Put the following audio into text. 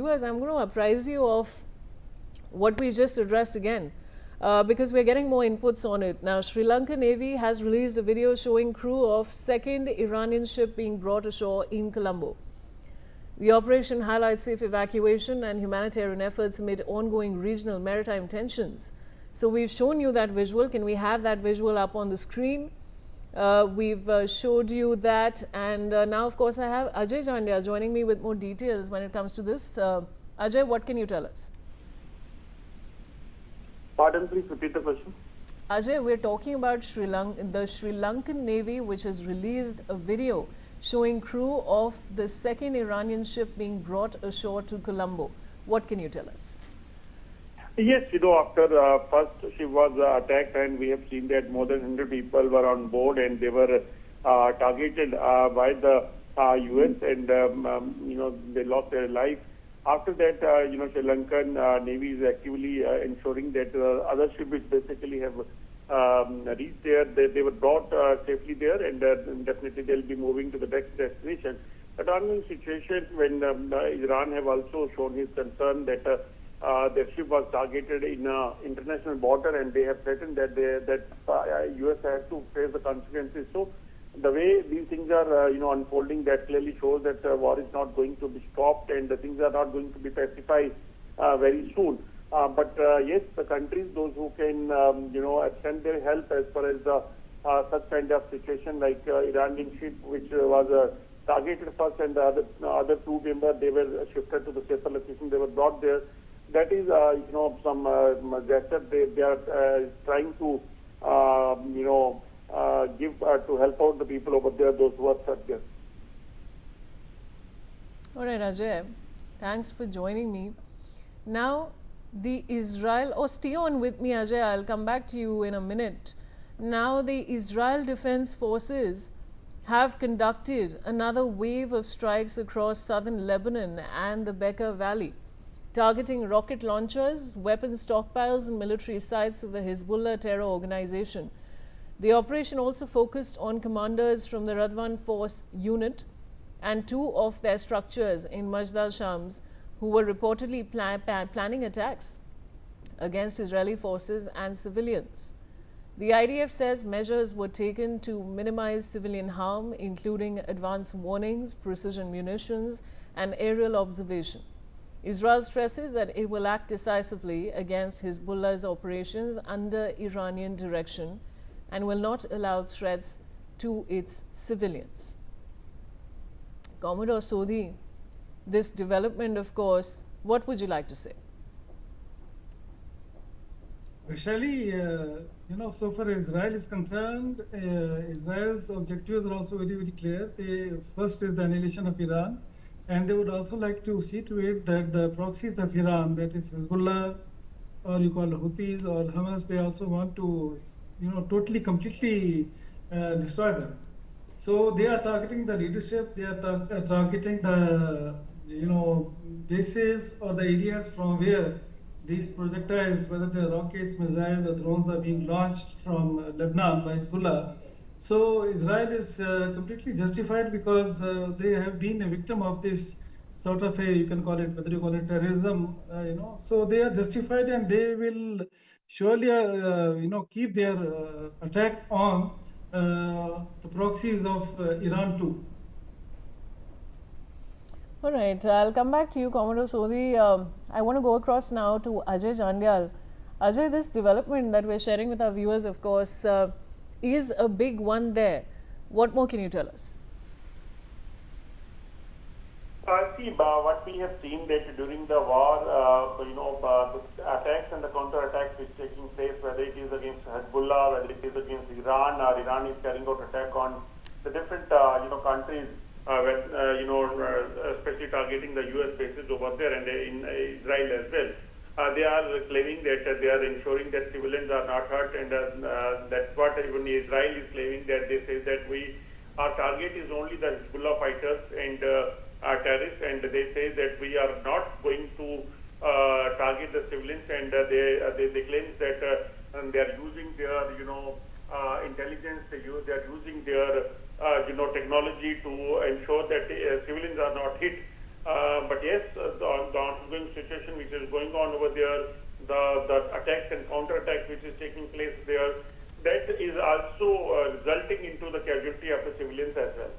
Viewers, I'm going to apprise you of what we just addressed again. Because we're getting more inputs on it. Now, Sri Lanka Navy has released a video showing crew of second Iranian ship being brought ashore in Colombo. The operation highlights safe evacuation and humanitarian efforts amid ongoing regional maritime tensions. So we've shown you that visual. Can we have that visual up on the screen? We've showed you that, and now of course I have Ajay Jandia joining me with more details when it comes to this. Ajay, what can you tell us? Pardon, please repeat the question. Ajay, we're talking about the Sri Lankan Navy, which has released a video showing crew of the second Iranian ship being brought ashore to Colombo. What can you tell us? Yes, after first ship was attacked, and we have seen that more than 100 people were on board, and they were targeted by the US, and they lost their life. After that, Sri Lankan Navy is actively ensuring that other ships which basically have reached there, they were brought safely there, and definitely they'll be moving to the next destination. But ongoing situation when Iran have also shown his concern that their ship was targeted in international border, and they have threatened that US has to face the consequences. So the way these things are unfolding, that clearly shows that war is not going to be stopped, and the things are not going to be pacified very soon. But yes, the countries, those who can extend their help as far as such kind of situation, like Iranian ship which was targeted first, and the other two members, they were shifted to the safer location, they were brought there. That is some gesture they are trying to give to help out the people over there, those who are stuck there. All right, Ajay, thanks for joining me. Now, the Israel, stay on with me, Ajay, I'll come back to you in a minute. Now, the Israel Defense Forces have conducted another wave of strikes across southern Lebanon and the Bekaa Valley, targeting rocket launchers, weapon stockpiles and military sites of the Hezbollah terror organization. The operation also focused on commanders from the Radwan Force unit and two of their structures in Majdal Shams, who were reportedly planning attacks against Israeli forces and civilians. The IDF says measures were taken to minimize civilian harm, including advance warnings, precision munitions, and aerial observation. Israel stresses that it will act decisively against Hezbollah's operations under Iranian direction and will not allow threats to its civilians. Commodore Sodhi, this development, of course, what would you like to say? Actually, so far Israel is concerned, Israel's objectives are also very, very clear. First is the annihilation of Iran, and they would also like to see to it that the proxies of Iran, that is Hezbollah, or you call Houthis or Hamas, they also want to, totally, completely destroy them. So they are targeting the leadership, they are targeting the, bases or the areas from where these projectiles, whether they're rockets, missiles, or drones, are being launched from Lebanon by Hezbollah. So Israel is completely justified because they have been a victim of this sort of you can call it, whether you call it terrorism, So they are justified, and they will surely, keep their attack on the proxies of Iran too. All right, I'll come back to you, Commodore Sodhi. I want to go across now to Ajay Jandyal. Ajay, this development that we're sharing with our viewers, of course, is a big one there. What more can you tell us? What we have seen that during the war, the attacks and the counter-attacks which are taking place, whether it is against Hezbollah, whether it is against Iran, or Iran is carrying out attack on the different, countries, especially targeting the US bases over there and in Israel as well. They are claiming that they are ensuring that civilians are not hurt, and that's what even Israel is claiming, that they say that our target is only the Hezbollah fighters and terrorists, and they say that we are not going to target the civilians, and they claim that they are using their intelligence, they are using their technology to ensure that civilians are not hit. But yes, the ongoing situation which is going on over there, the attacks and counter-attacks which is taking place there, that is also resulting into the casualty of the civilians as well.